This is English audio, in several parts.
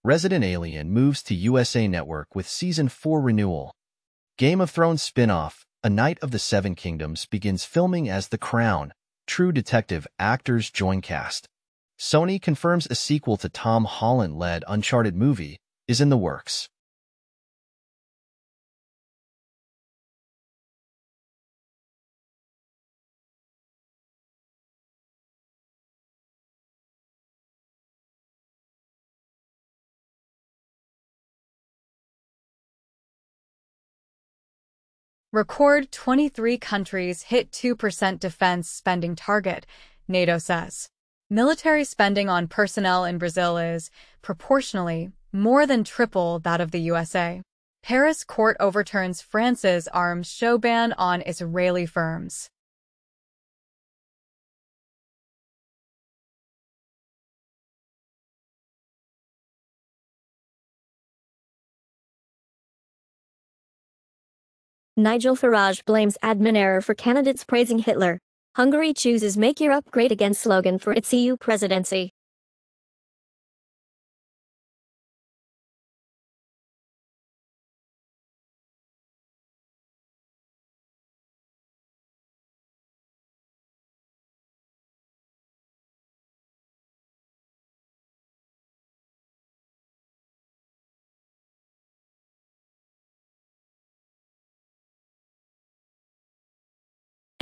Resident Alien moves to USA Network with Season 4 renewal. Game of Thrones spin-off, A Knight of the Seven Kingdoms begins filming as The Crown. True Detective actors join cast. Sony confirms a sequel to Tom Holland-led Uncharted movie is in the works. Record 23 countries hit 2% defense spending target, NATO says. Military spending on personnel in Brazil is, proportionally, more than triple that of the USA. Paris court overturns France's arms show ban on Israeli firms. Nigel Farage blames admin error for candidates praising Hitler. Hungary chooses Make Europe Great Again slogan for its EU presidency.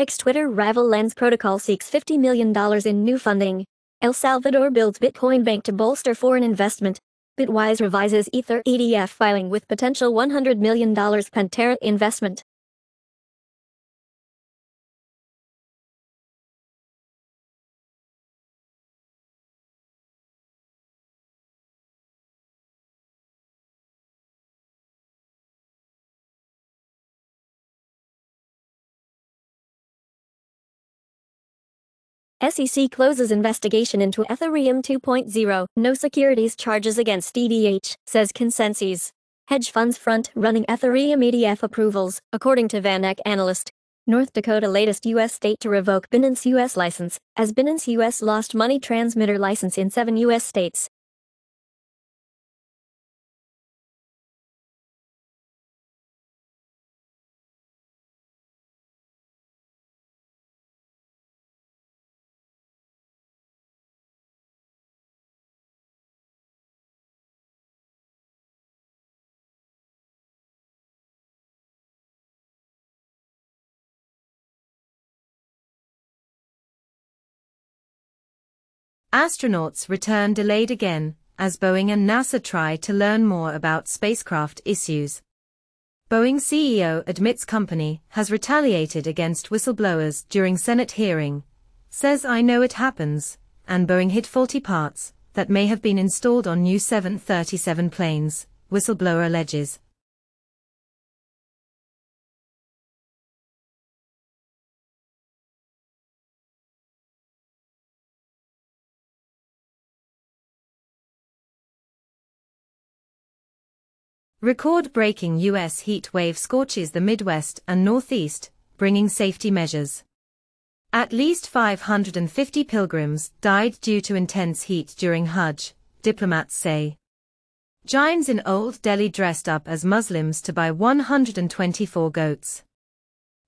Ex-Twitter rival Lens Protocol seeks $50 million in new funding. El Salvador builds Bitcoin bank to bolster foreign investment. Bitwise revises Ether ETF filing with potential $100 million Pantera investment. SEC closes investigation into Ethereum 2.0, no securities charges against ETH, says Consensus. Hedge funds front-running Ethereum ETF approvals, according to VanEck analyst. North Dakota latest U.S. state to revoke Binance U.S. license, as Binance U.S. lost money transmitter license in 7 U.S. states. Astronauts return delayed again, as Boeing and NASA try to learn more about spacecraft issues. Boeing CEO admits company has retaliated against whistleblowers during Senate hearing, says I know it happens, and Boeing hid faulty parts that may have been installed on new 737 planes, whistleblower alleges. Record-breaking U.S. heat wave scorches the Midwest and Northeast, bringing safety measures. At least 550 pilgrims died due to intense heat during Hajj, diplomats say. Jains in Old Delhi dressed up as Muslims to buy 124 goats.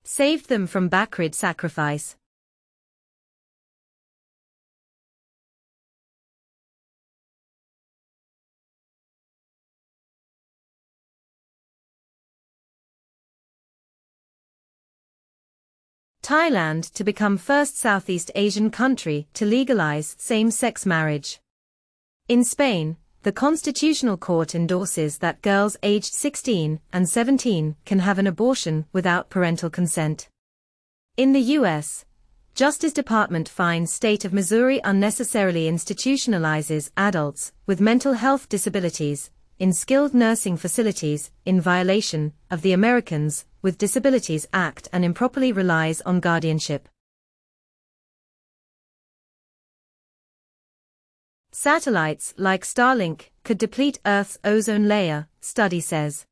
Saved them from Bakrid sacrifice. Thailand to become first Southeast Asian country to legalize same-sex marriage. In Spain, the Constitutional Court endorses that girls aged 16 and 17 can have an abortion without parental consent. In the U.S., Justice Department finds state of Missouri unnecessarily institutionalizes adults with mental health disabilities in skilled nursing facilities in violation of the Americans with Disabilities Act and improperly relies on guardianship. Satellites like Starlink could deplete Earth's ozone layer, study says.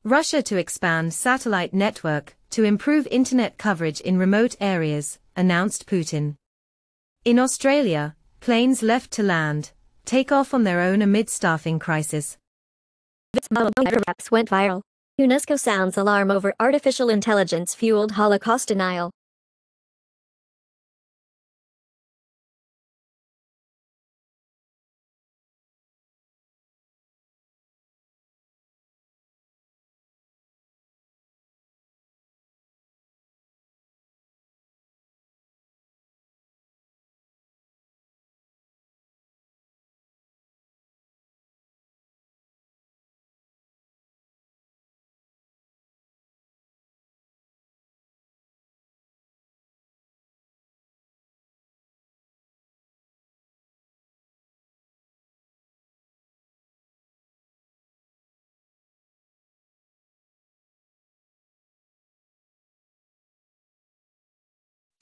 Russia to expand satellite network to improve internet coverage in remote areas, announced Putin. In Australia, planes left to land, take off on their own amid staffing crisis. Apps went viral. UNESCO sounds alarm over artificial intelligence-fueled Holocaust denial.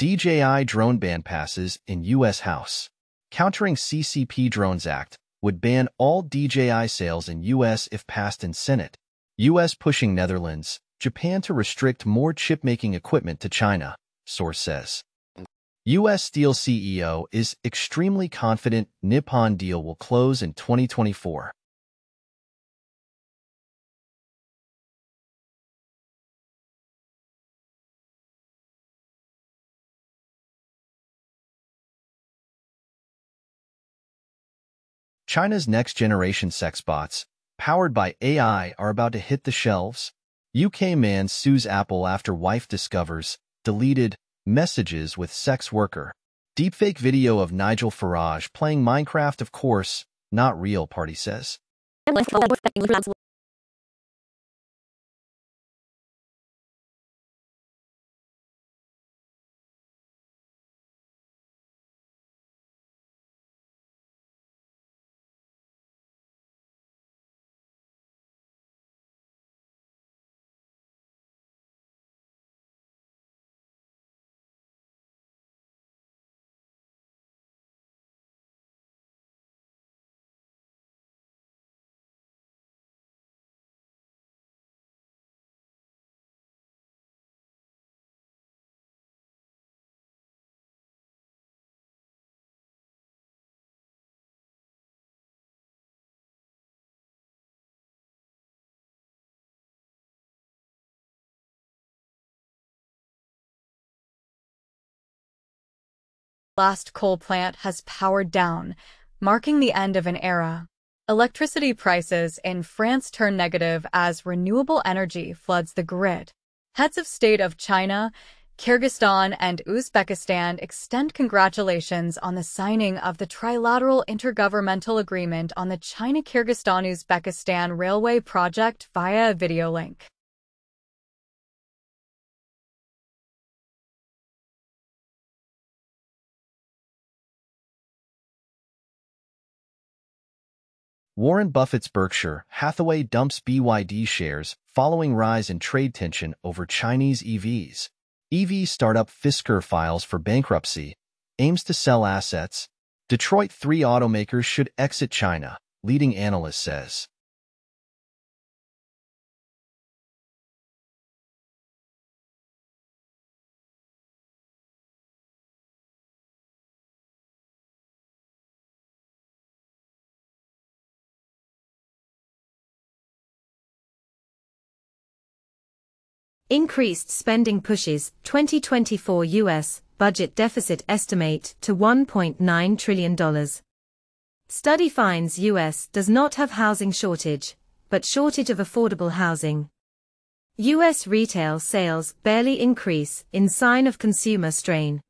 DJI drone ban passes in U.S. House. Countering CCP Drones Act would ban all DJI sales in U.S. if passed in Senate. U.S. pushing Netherlands, Japan to restrict more chip-making equipment to China, source says. U.S. Steel CEO is extremely confident Nippon deal will close in 2024. China's next-generation sex bots, powered by AI, are about to hit the shelves. UK man sues Apple after wife discovers deleted messages with sex worker. Deepfake video of Nigel Farage playing Minecraft, of course, not real, party says. Last coal plant has powered down, marking the end of an era. Electricity prices in France turn negative as renewable energy floods the grid. Heads of state of China, Kyrgyzstan, and Uzbekistan extend congratulations on the signing of the trilateral intergovernmental agreement on the China-Kyrgyzstan-Uzbekistan railway project via a video link. Warren Buffett's Berkshire Hathaway dumps BYD shares following rise in trade tension over Chinese EVs. EV startup Fisker files for bankruptcy, aims to sell assets. Detroit 3 automakers should exit China, leading analyst says. Increased spending pushes 2024 U.S. budget deficit estimate to $1.9 trillion. Study finds U.S. does not have housing shortage, but shortage of affordable housing. U.S. retail sales barely increase in sign of consumer strain.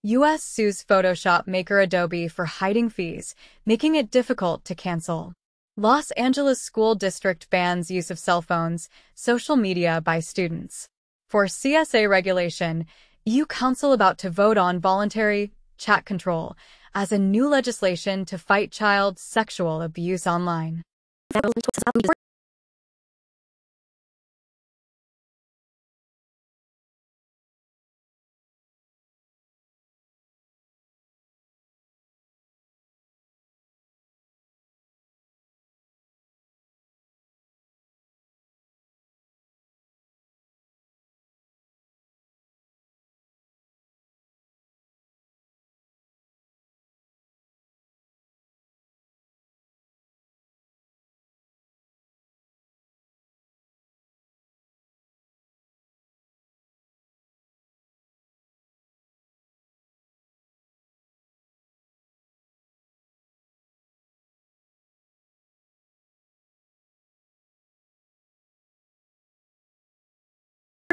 U.S. sues Photoshop maker Adobe for hiding fees, making it difficult to cancel. Los Angeles School District bans use of cell phones, social media by students. For CSA regulation, EU Council about to vote on voluntary chat control as a new legislation to fight child sexual abuse online.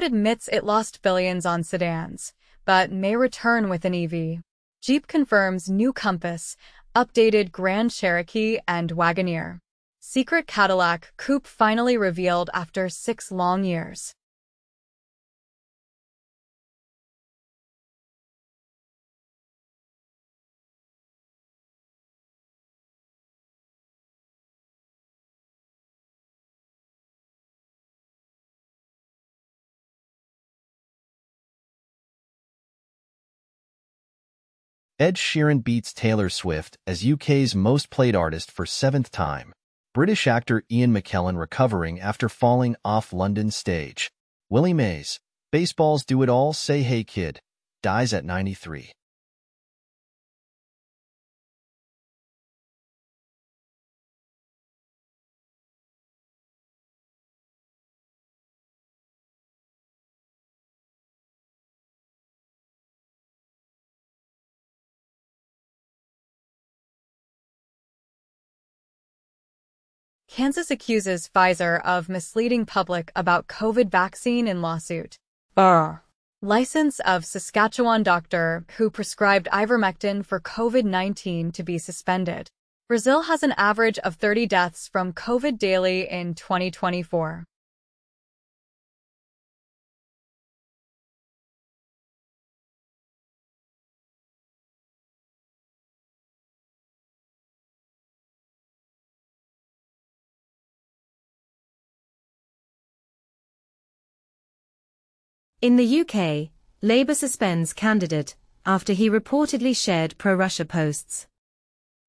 admits it lost billions on sedans, but may return with an EV. Jeep confirms new Compass, updated Grand Cherokee and Wagoneer. Secret Cadillac coupe finally revealed after 6 long years. Ed Sheeran beats Taylor Swift as UK's most played artist for 7th time. British actor Ian McKellen recovering after falling off London's stage. Willie Mays, baseball's do-it-all Say Hey Kid, dies at 93. Kansas accuses Pfizer of misleading public about COVID vaccine in lawsuit. License of Saskatchewan doctor who prescribed ivermectin for COVID-19 to be suspended. Brazil has an average of 30 deaths from COVID daily in 2024. In the UK, Labour suspends candidate after he reportedly shared pro-Russia posts.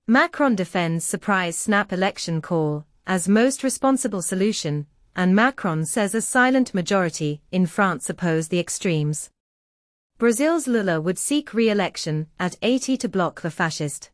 Macron defends surprise snap election call as most responsible solution, and Macron says a silent majority in France oppose the extremes. Brazil's Lula would seek re-election at 80 to block the fascist.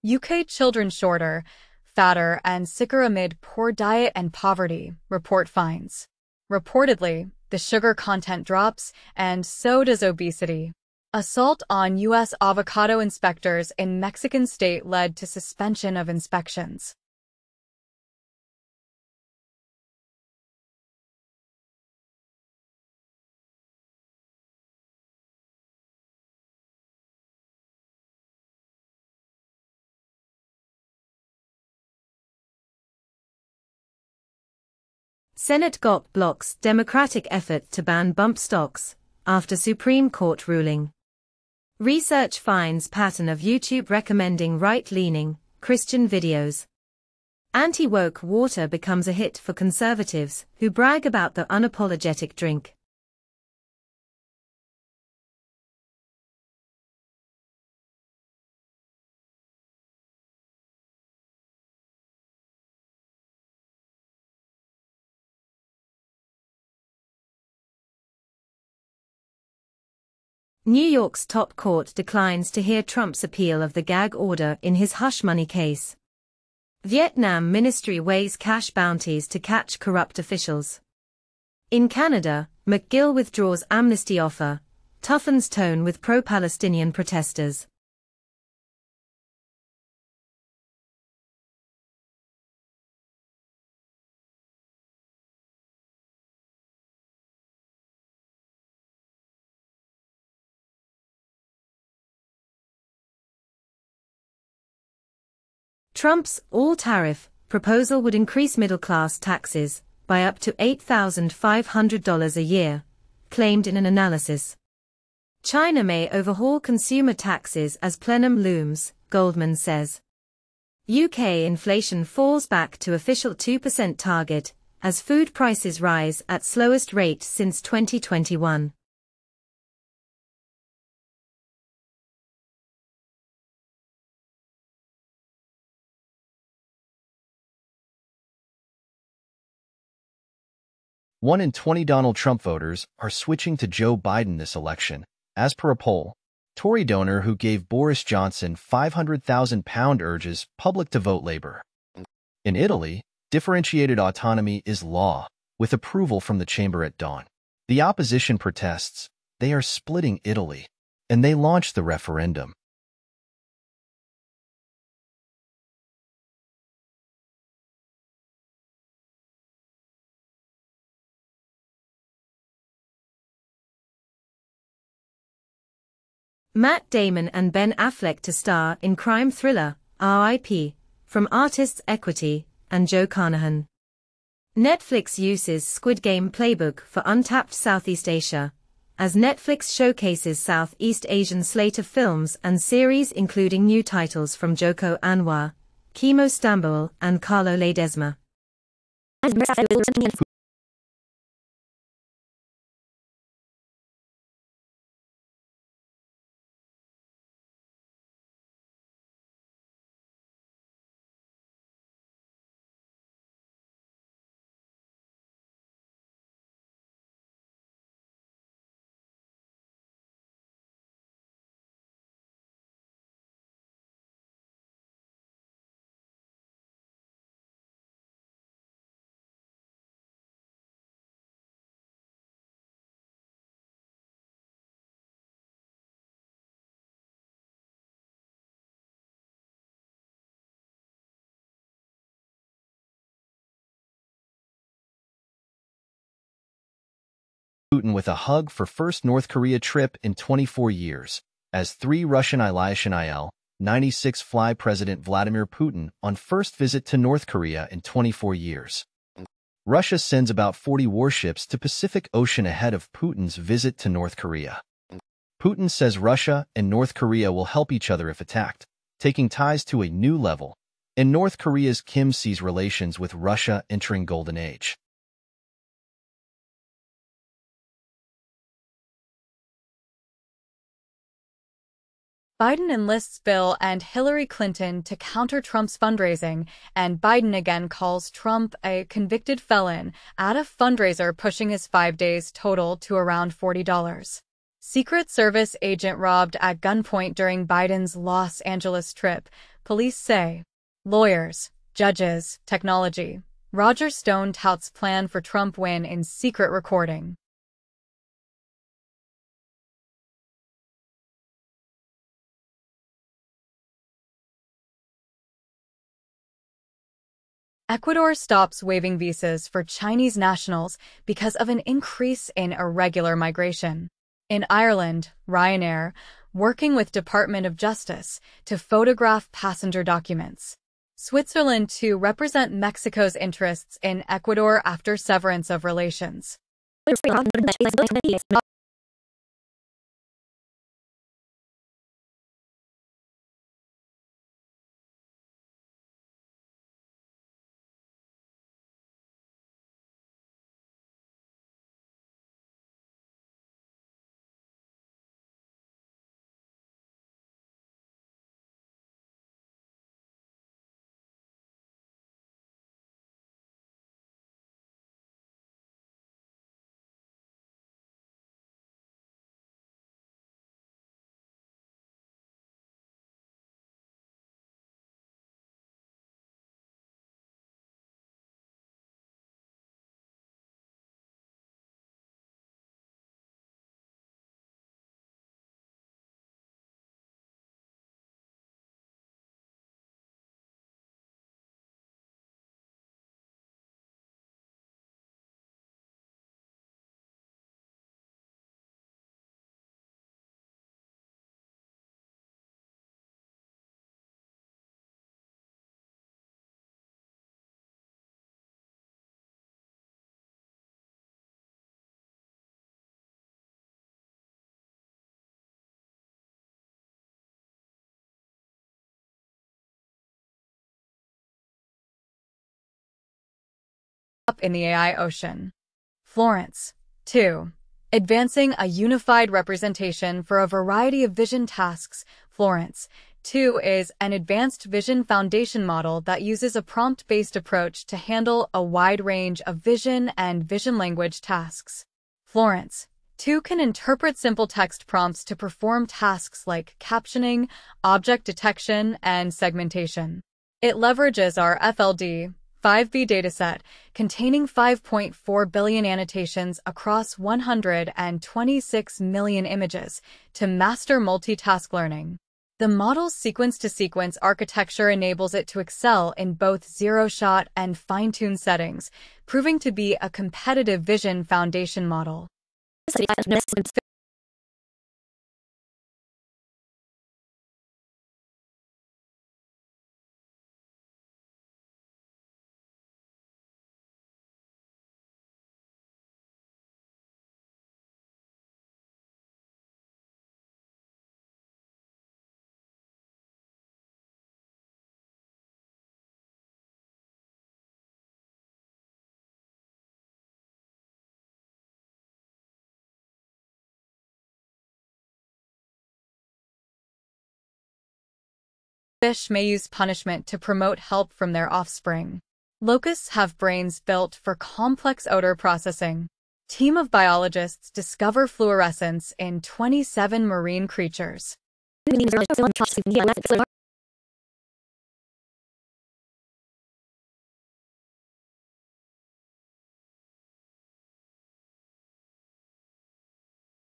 UK children shorter, fatter, and sicker amid poor diet and poverty, report finds. Reportedly, the sugar content drops, and so does obesity. Assault on U.S. avocado inspectors in Mexican state led to suspension of inspections. Senate GOP blocks Democratic effort to ban bump stocks after Supreme Court ruling. Research finds pattern of YouTube recommending right-leaning Christian videos. Anti-woke water becomes a hit for conservatives who brag about the unapologetic drink. New York's top court declines to hear Trump's appeal of the gag order in his hush money case. Vietnam ministry weighs cash bounties to catch corrupt officials. In Canada, McGill withdraws amnesty offer, toughens tone with pro-Palestinian protesters. Trump's all-tariff proposal would increase middle-class taxes by up to $8,500 a year, claimed in an analysis. China may overhaul consumer taxes as plenum looms, Goldman says. UK inflation falls back to official 2% target as food prices rise at slowest rate since 2021. One in 20 Donald Trump voters are switching to Joe Biden this election, as per a poll. Tory donor who gave Boris Johnson £500,000 urges public to vote Labour. In Italy, differentiated autonomy is law, with approval from the chamber at dawn. The opposition protests. They are splitting Italy. And they launch the referendum. Matt Damon and Ben Affleck to star in crime thriller, R.I.P., from artists Equity and Joe Carnahan. Netflix uses Squid Game playbook for untapped Southeast Asia, as Netflix showcases Southeast Asian slate of films and series including new titles from Joko Anwar, Kimo Stambul and Carlo Ledesma. Putin with a hug for first North Korea trip in 24 years, as three Russian Il-96 fly President Vladimir Putin on first visit to North Korea in 24 years. Russia sends about 40 warships to Pacific Ocean ahead of Putin's visit to North Korea. Putin says Russia and North Korea will help each other if attacked, taking ties to a new level, and North Korea's Kim sees relations with Russia entering golden age. Biden enlists Bill and Hillary Clinton to counter Trump's fundraising, and Biden again calls Trump a convicted felon at a fundraiser pushing his 5 days total to around $40. Secret Service agent robbed at gunpoint during Biden's Los Angeles trip, police say. Lawyers, judges, technology. Roger Stone touts plan for Trump win in secret recording. Ecuador stops waiving visas for Chinese nationals because of an increase in irregular migration. In Ireland, Ryanair, working with Department of Justice to photograph passenger documents. Switzerland to represent Mexico's interests in Ecuador after severance of relations. Up in the AI ocean. Florence. 2. Advancing a unified representation for a variety of vision tasks. Florence. 2 is an advanced vision foundation model that uses a prompt-based approach to handle a wide range of vision and vision language tasks. Florence. 2 can interpret simple text prompts to perform tasks like captioning, object detection, and segmentation. It leverages our FLD, 5B dataset, containing 5.4 billion annotations across 126 million images, to master multitask learning. The model's sequence-to-sequence architecture enables it to excel in both zero-shot and fine-tune settings, proving to be a competitive vision foundation model. Fish may use punishment to promote help from their offspring. Locusts have brains built for complex odor processing. Team of biologists discover fluorescence in 27 marine creatures.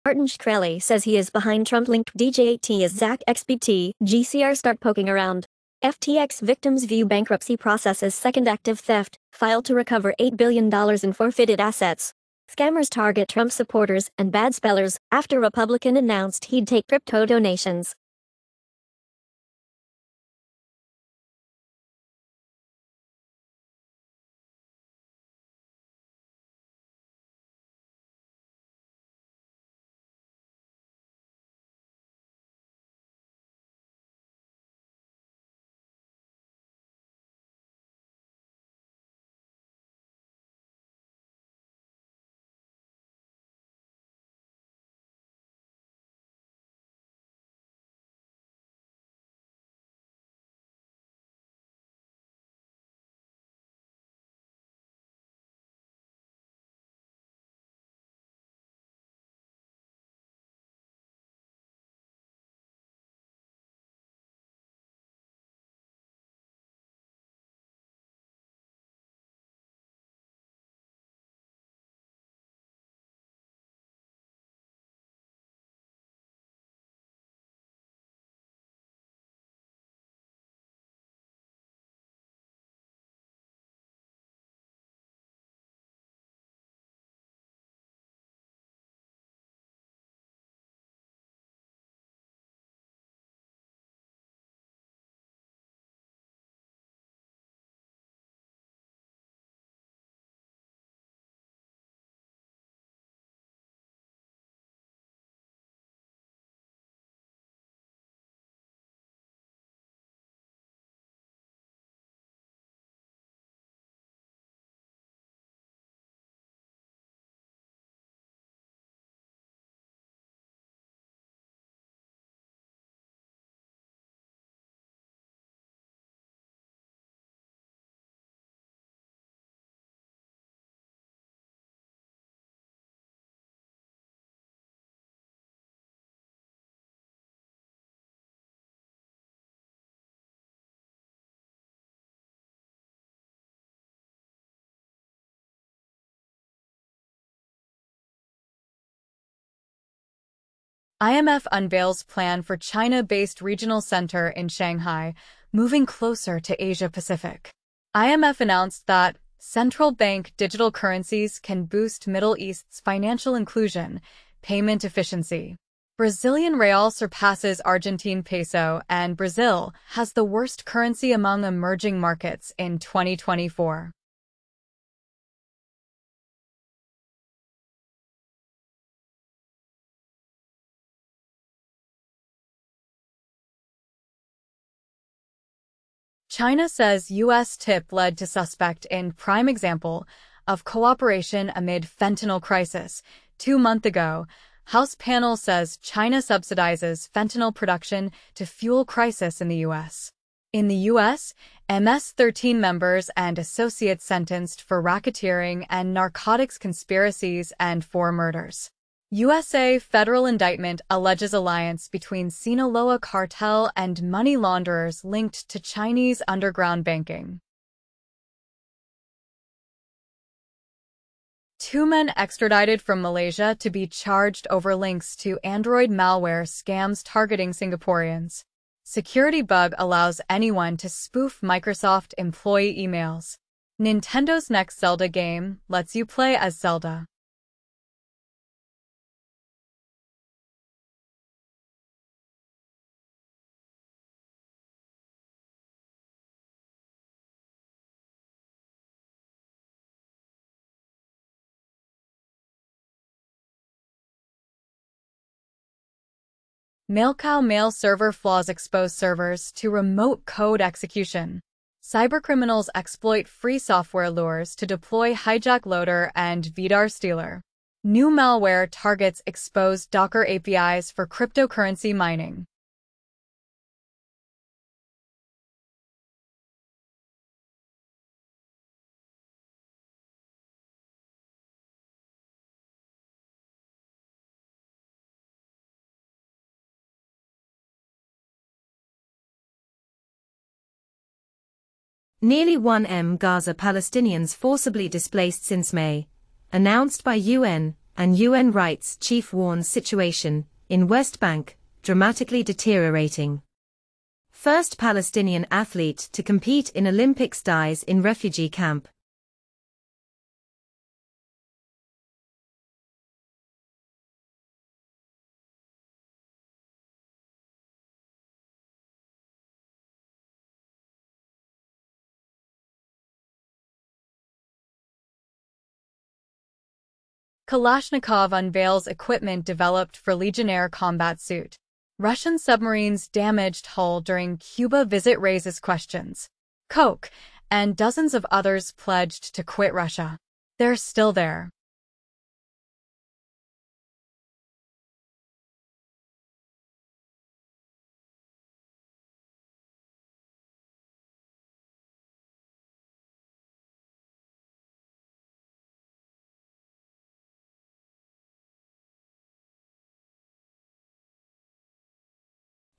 Martin Shkreli says he is behind Trump-linked DJ as Zach XBT, GCR start poking around. FTX victims view bankruptcy process as second active theft, filed to recover $8 billion in forfeited assets. Scammers target Trump supporters and bad spellers after Republican announced he'd take crypto donations. IMF unveils plan for China-based regional center in Shanghai, moving closer to Asia-Pacific. IMF announced that central bank digital currencies can boost Middle East's financial inclusion, payment efficiency. Brazilian real surpasses Argentine peso, and Brazil has the worst currency among emerging markets in 2024. China says U.S. tip led to suspect in prime example of cooperation amid fentanyl crisis. 2 months ago, House panel says China subsidizes fentanyl production to fuel crisis in the U.S. In the U.S., MS-13 members and associates sentenced for racketeering and narcotics conspiracies and 4 murders. USA federal indictment alleges alliance between Sinaloa cartel and money launderers linked to Chinese underground banking. Two men extradited from Malaysia to be charged over links to Android malware scams targeting Singaporeans. Security bug allows anyone to spoof Microsoft employee emails. Nintendo's next Zelda game lets you play as Zelda. Mailcow mail server flaws expose servers to remote code execution. Cybercriminals exploit free software lures to deploy hijack loader and VDAR stealer. New malware targets exposed Docker APIs for cryptocurrency mining. Nearly 1M Gaza Palestinians forcibly displaced since May, announced by UN, and UN rights chief warns situation in West Bank dramatically deteriorating. First Palestinian athlete to compete in Olympics dies in refugee camp. Kalashnikov unveils equipment developed for Legionnaire combat suit. Russian submarines damaged hull during Cuba visit raises questions. Koch and dozens of others pledged to quit Russia. They're still there.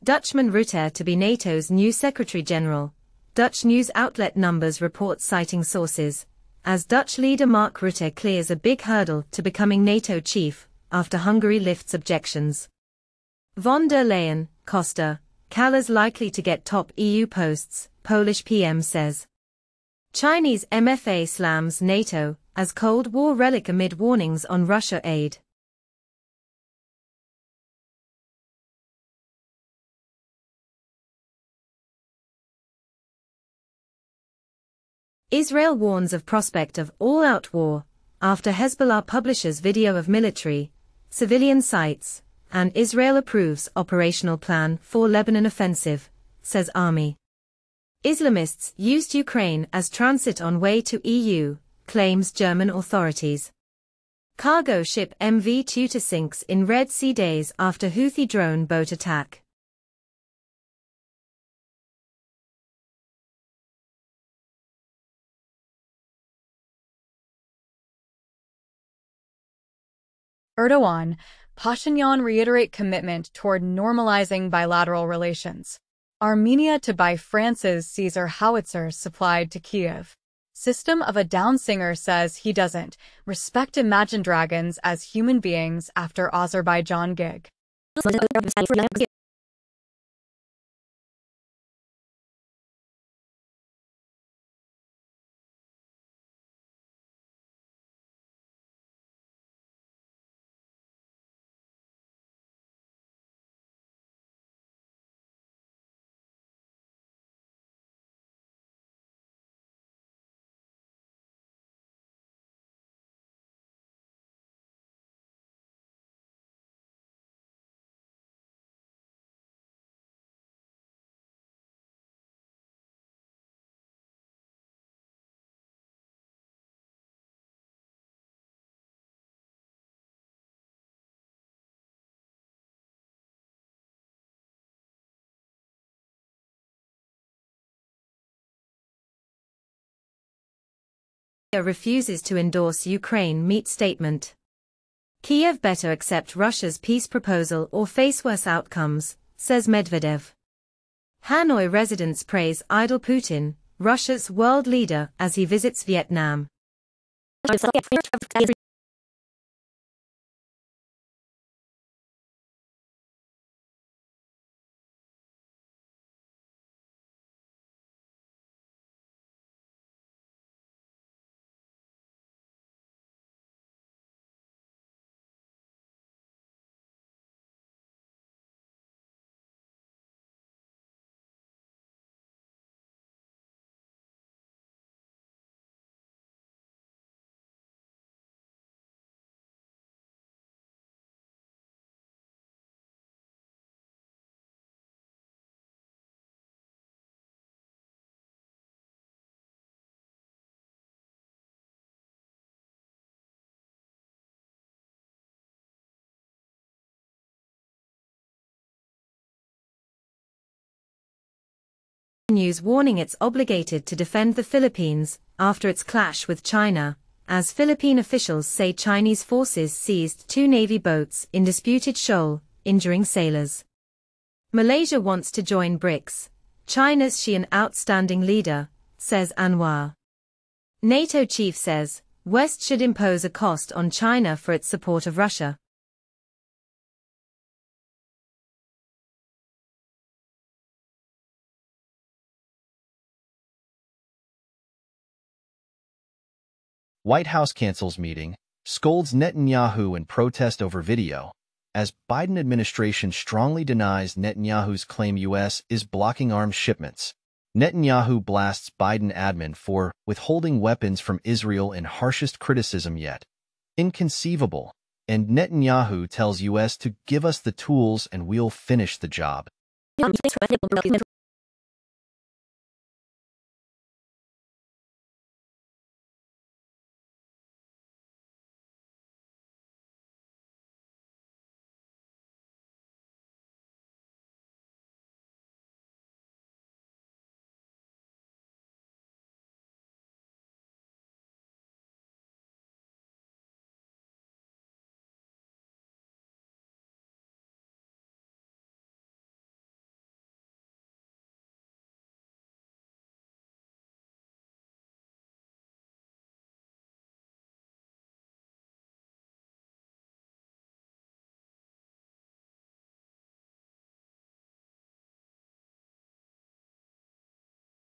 Dutchman Rutte to be NATO's new Secretary-General. Dutch news outlet Numbers reports citing sources, as Dutch leader Mark Rutte clears a big hurdle to becoming NATO chief, after Hungary lifts objections. Von der Leyen, Costa, Kallas likely to get top EU posts, Polish PM says. Chinese MFA slams NATO, as Cold War relic amid warnings on Russia aid. Israel warns of prospect of all-out war, after Hezbollah publishes video of military, civilian sites, and Israel approves operational plan for Lebanon offensive, says army. Islamists used Ukraine as transit on way to EU, claims German authorities. Cargo ship MV Tutor sinks in Red Sea days after Houthi drone boat attack. Erdogan, Pashinyan reiterate commitment toward normalizing bilateral relations. Armenia to buy France's Caesar howitzer supplied to Kiev. System of a Down singer says he doesn't respect Imagine Dragons as human beings after Azerbaijan gig. Refuses to endorse Ukraine meet statement. Kiev better accept Russia's peace proposal or face worse outcomes, says Medvedev. Hanoi residents praise idol Putin, Russia's world leader, as he visits Vietnam. News warning it's obligated to defend the Philippines after its clash with China, as Philippine officials say Chinese forces seized 2 Navy boats in disputed shoal, injuring sailors. Malaysia wants to join BRICS. China's she an outstanding leader, says Anwar. NATO chief says, West should impose a cost on China for its support of Russia. White House cancels meeting, scolds Netanyahu in protest over video, as Biden administration strongly denies Netanyahu's claim U.S. is blocking arms shipments. Netanyahu blasts Biden admin for withholding weapons from Israel in harshest criticism yet. Inconceivable. And Netanyahu tells U.S. to give us the tools and we'll finish the job.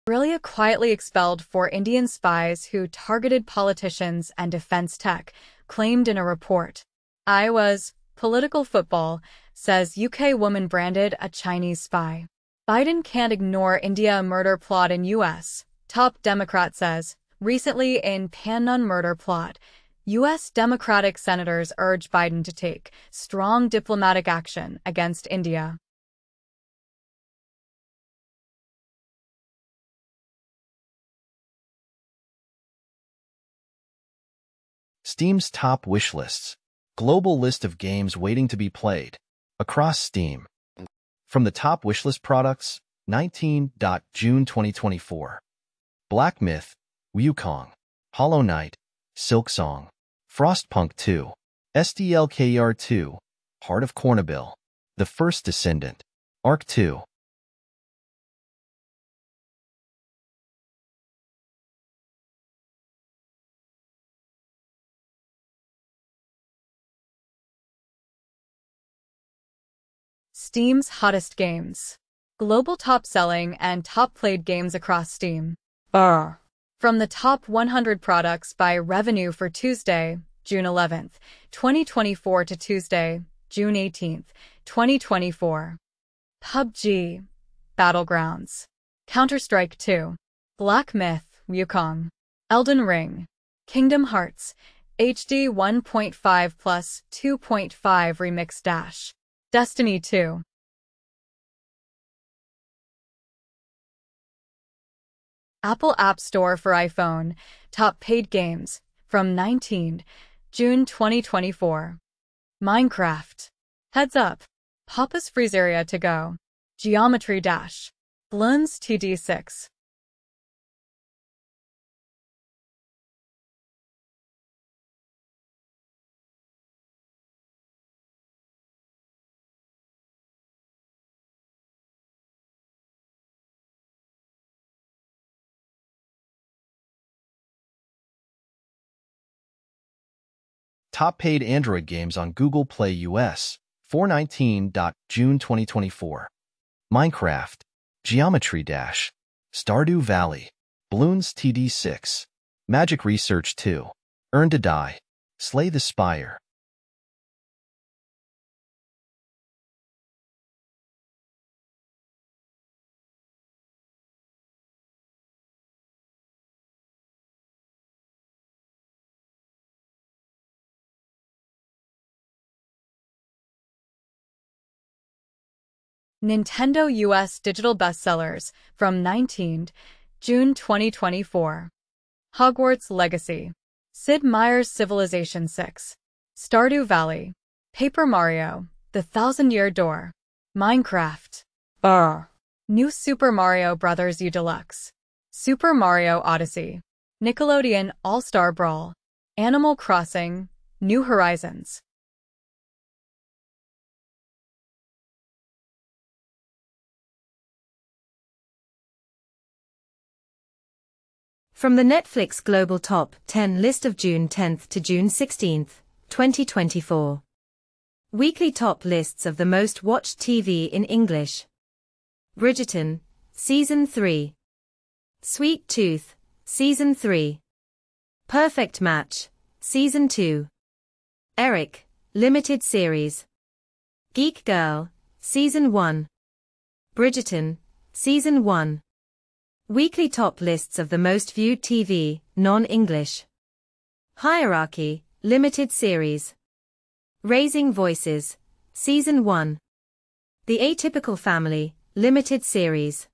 Australia quietly expelled 4 Indian spies who targeted politicians and defense tech, claimed in a report. Iowa's Political Football says UK woman branded a Chinese spy. Biden can't ignore India murder plot in US. Top Democrat says, recently in Pannon murder plot, U.S. Democratic senators urge Biden to take strong diplomatic action against India. Steam's top wish lists. Global list of games waiting to be played. Across Steam. From the top wishlist products, 19. June 2024. Black Myth, Wukong, Hollow Knight, Silksong, Frostpunk 2, SDLKR 2, Heart of Cornabill, The First Descendant, Arc 2. Steam's hottest games. Global top-selling and top-played games across Steam. From the top 100 products by revenue for Tuesday, June 11th, 2024 to Tuesday, June 18th, 2024. PUBG, Battlegrounds, Counter-Strike 2, Black Myth, Wukong, Elden Ring, Kingdom Hearts, HD 1.5 plus 2.5 Remix Dash, Destiny 2. Apple App Store for iPhone, top paid games, from 19 June 2024. Minecraft, Heads Up, Papa's Freezeria to Go, Geometry Dash, Bloons TD6. Top paid Android games on Google Play US, 419. June 2024. Minecraft, Geometry Dash, Stardew Valley, Bloons TD6, Magic Research 2, Earn to Die, Slay the Spire. Nintendo US Digital Bestsellers, from 19 June 2024. Hogwarts Legacy, Sid Meier's Civilization 6, Stardew Valley, Paper Mario, The Thousand Year Door, Minecraft, New Super Mario Bros. U Deluxe, Super Mario Odyssey, Nickelodeon All-Star Brawl, Animal Crossing, New Horizons. From the Netflix Global Top 10 list of June 10th to June 16th, 2024. Weekly top lists of the most watched TV in English. Bridgerton, Season 3. Sweet Tooth, Season 3. Perfect Match, Season 2. Eric, Limited Series. Geek Girl, Season 1. Bridgerton, Season 1. Weekly top lists of the most viewed TV, non-English. Hierarchy, Limited Series. Raising Voices, Season 1. The Atypical Family, Limited Series.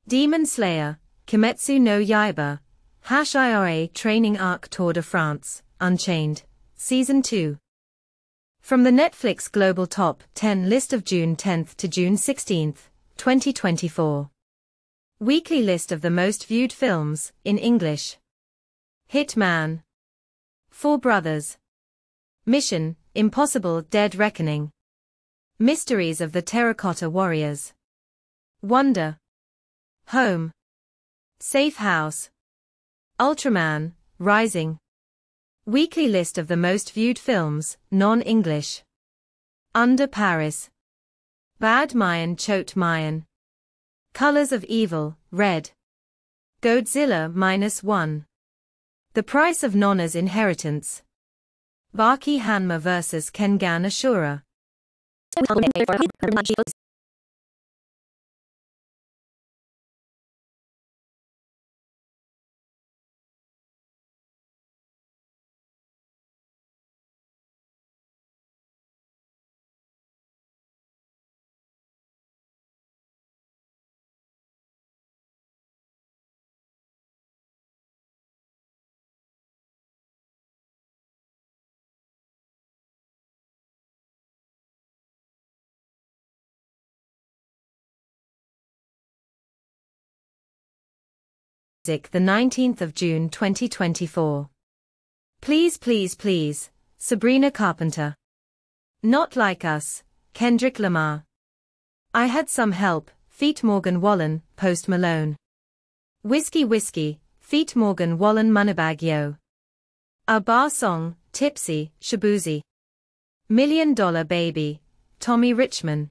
Demon Slayer, Kimetsu no Yaiba, #IRA Training Arc Tour de France, Unchained, Season 2. From the Netflix Global Top 10 list of June 10th to June 16th, 2024. Weekly list of the most viewed films, in English. Hitman. Four Brothers. Mission, Impossible Dead Reckoning. Mysteries of the Terracotta Warriors. Wonder. Home. Safe House. Ultraman, Rising. Weekly list of the most viewed films, non-English. Under Paris. Bad Mayan Chot Mayan. Colors of Evil, Red. Godzilla -1. The Price of Nonna's Inheritance. Baki Hanma vs. Kengan Ashura. The 19th of June 2024. Please Please Please, Sabrina Carpenter. Not Like Us, Kendrick Lamar. I Had Some Help, feat. Morgan Wallen, Post Malone. Whiskey Whiskey, feat. Morgan Wallen Moneybag Yo. A Bar Song, Tipsy, Shabuzi. $1 Million Baby, Tommy Richman.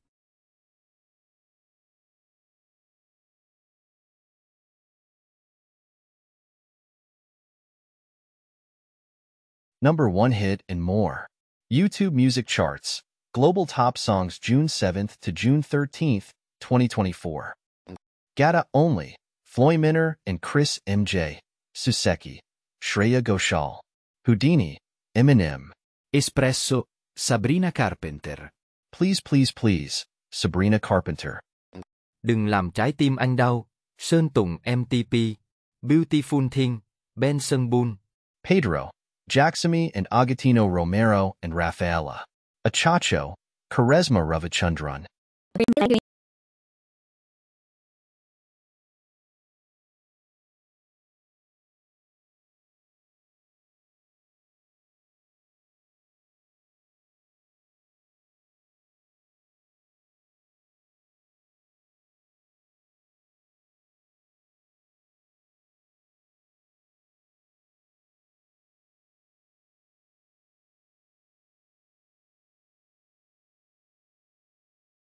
Number 1 hit and more. YouTube Music Charts. Global Top Songs June 7th to June 13th, 2024. Gata Only, Floy Minor and Chris MJ. Suseki, Shreya Ghoshal. Houdini, Eminem. Espresso, Sabrina Carpenter. Please Please Please, Sabrina Carpenter. Đừng làm trái tim anh đau, Sơn Tùng MTP. Beautiful Thing, Benson Boone. Pedro, Jacksami and Agostino Romero and Rafaela. Achacho, Charisma Ravichandran.